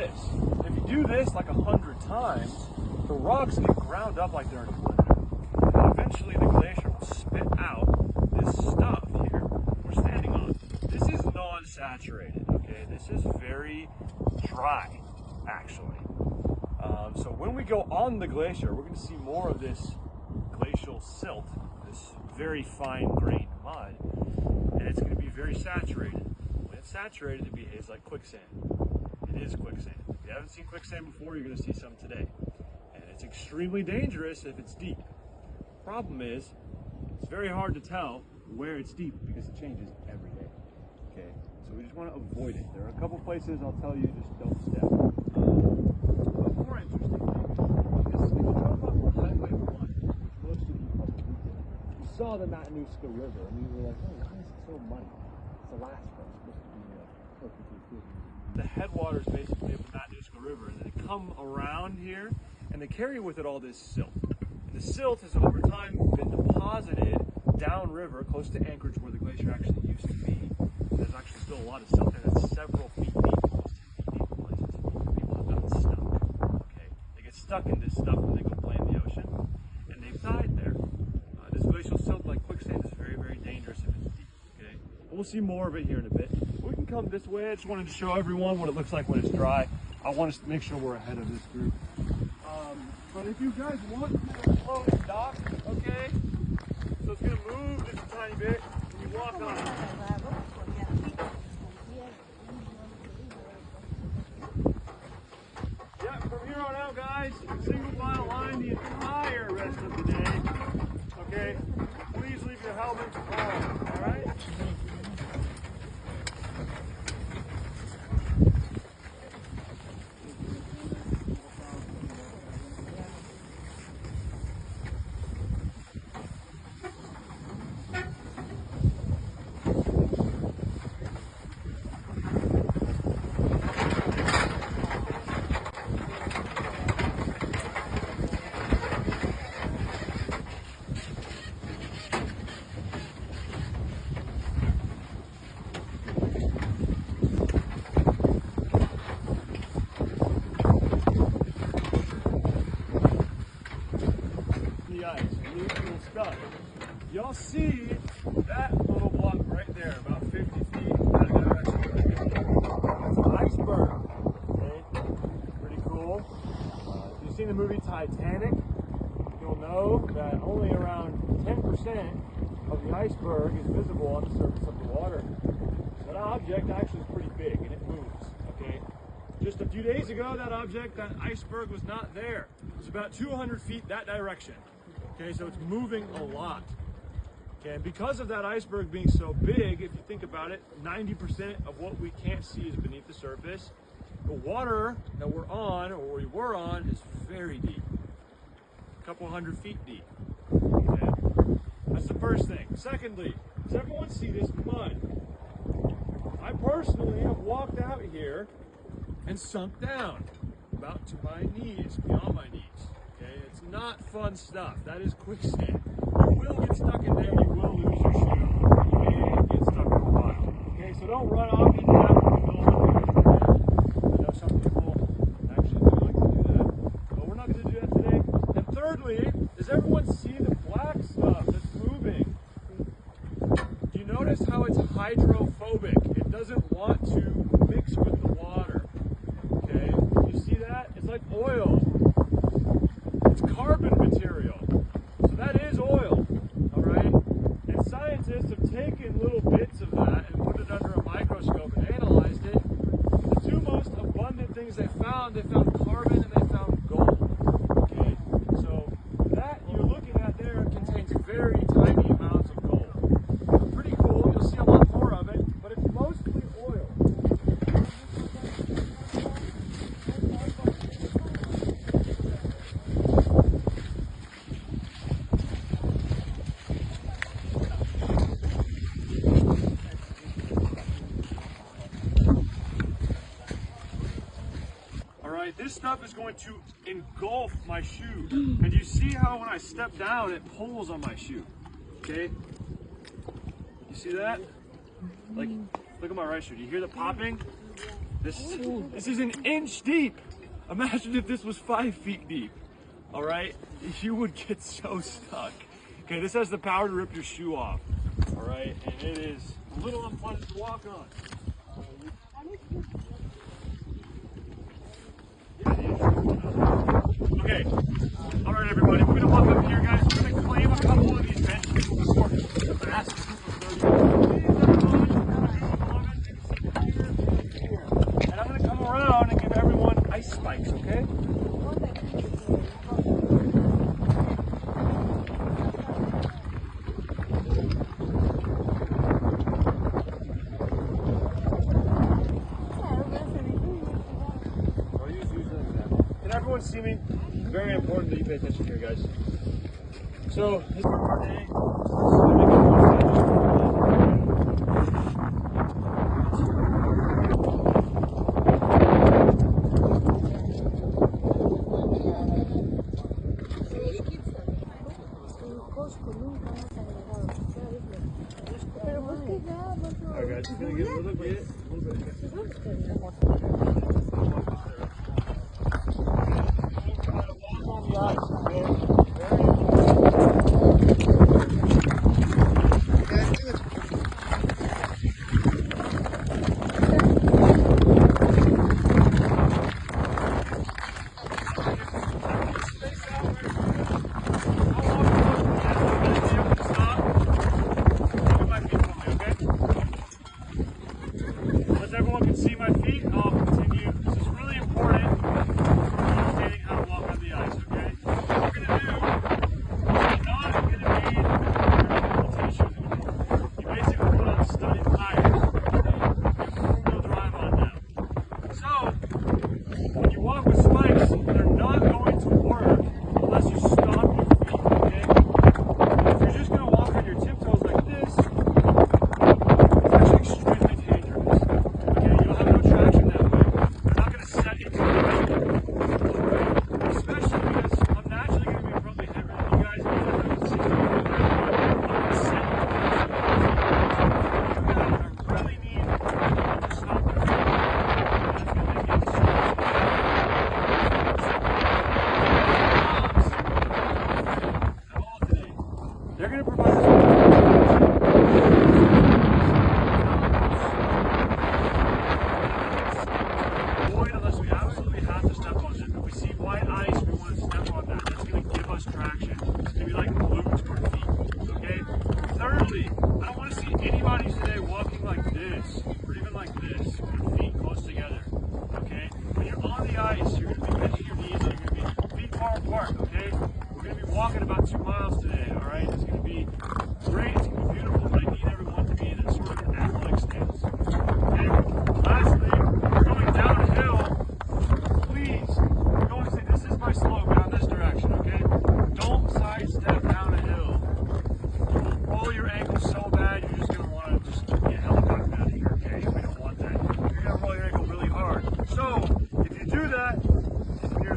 this. If you do this like 100 times, the rocks get ground up like they're in a blender. And eventually the glacier will spit out this stuff here we're standing on. This is non-saturated, okay? This is very dry, actually. So when we go on the glacier, we're going to see more of this glacial silt, this very fine-grained mud, and it's going to be very saturated. When it's saturated, it behaves like quicksand. It is quicksand. If you haven't seen quicksand before, you're going to see some today. And it's extremely dangerous if it's deep. Problem is, it's very hard to tell where it's deep because it changes every day. Okay, so we just want to avoid it. There are a couple places I'll tell you just don't step. But more interesting thing is, if you talk about Highway 1, which most of you probably did, you saw the Matanuska River, and you were like, oh, why is it so muddy? It's Alaska. It's supposed to be perfectly clear. The headwaters basically of the Matanuska River, and they come around here, and they carry with it all this silt. And the silt has over time been deposited downriver, close to Anchorage, where the glacier actually used to be. There's actually still a lot of silt there that's several feet deep, almost 10 feet deep in places. People have gotten stuck. Okay, they get stuck in this stuff when they go play in the ocean, and they've died there. This glacial silt, like quicksand, is very, very dangerous if it's deep. Okay, we'll see more of it here in a bit. We can come this way. I just wanted to show everyone what it looks like when it's dry. I want us to make sure we're ahead of this group. But if you guys want to slow dock, okay? So it's going to move just a tiny bit when you walk on it. Yeah, from here on out, guys, single file line the entire rest of the day. Okay? Please leave your helmets on, all right? Y'all see that little block right there, about 50 feet in that direction. That's an iceberg. Okay, pretty cool. If you've seen the movie Titanic, you'll know that only around 10% of the iceberg is visible on the surface of the water. That object actually is pretty big and it moves. Okay, just a few days ago, that iceberg was not there. It was about 200 feet that direction. Okay, so it's moving a lot. Okay, and because of that iceberg being so big, if you think about it, 90% of what we can't see is beneath the surface. The water that we're on, or we were on, is very deep. A couple hundred feet deep. Okay? That's the first thing. Secondly, does everyone see this mud? I personally have walked out here and sunk down about to my knees, beyond my knees. Okay, it's not fun stuff. That is quicksand. You will get stuck in there. You will lose your shoe and get stuck for a while. Okay, so don't run off into that when you know. I know some people actually do like to do that, but we're not going to do that today. And thirdly, does everyone see the black stuff that's moving? Do you notice how it's hydrophobic? It doesn't want to mix with the water. Okay, you see that? It's like oil. It's carbon material. So that is oil, all right? And scientists have taken little bits of that and put it under a microscope and analyzed it. The two most abundant things they found carbon and they found gold. Okay, so that you're looking at there contains very tiny amounts of gold. Pretty cool. You'll see a lot more of it, but it's mostly oil. This stuff is going to engulf my shoe. And you see how when I step down, it pulls on my shoe. Okay? You see that? Like, look at my right shoe. Do you hear the popping? This is an inch deep. Imagine if this was 5 feet deep. All right, you would get so stuck. Okay, this has the power to rip your shoe off. All right, and it is a little unpleasant to walk on. Okay, all right, everybody, we're gonna walk up here, guys. We're gonna claim a couple of these benches before the massive group of 30. And I'm gonna come around and give everyone ice spikes, okay? Everyone see me? Very important that you pay attention here, guys. So, this is our day. Alright guys, it's gonna get a little bit.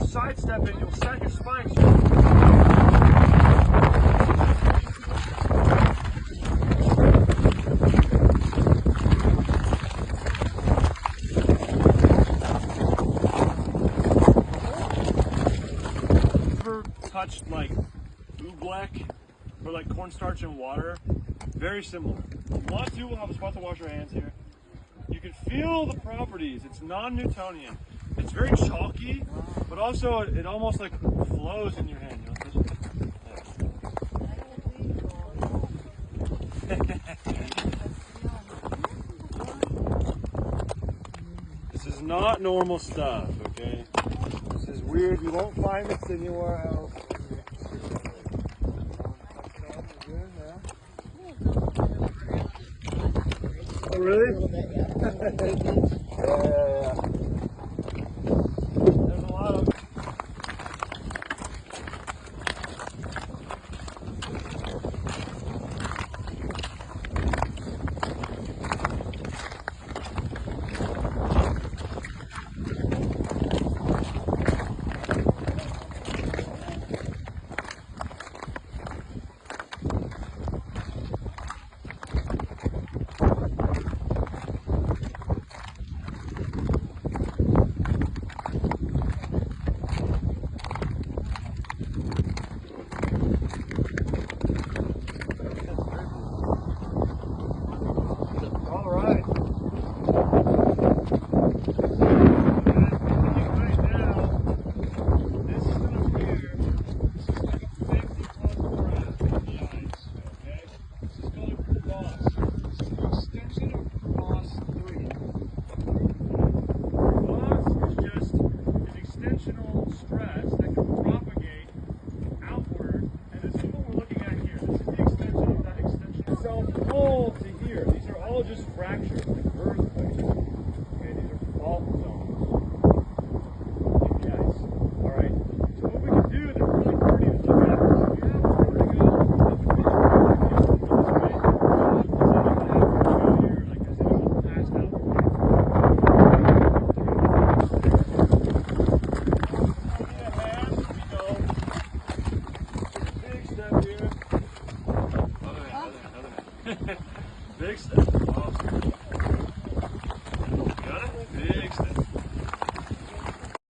Sidestepping, you'll set your spikes. Ever touched like oobleck or like cornstarch and water? Very similar. If you want to, we'll have a spot to wash our hands here. You can feel the properties. It's non-Newtonian. It's very chalky, but also it almost like flows in your hand. You know? This is not normal stuff, okay? This is weird. You won't find this anywhere else. Oh, really? Yeah. There's a lot of... We're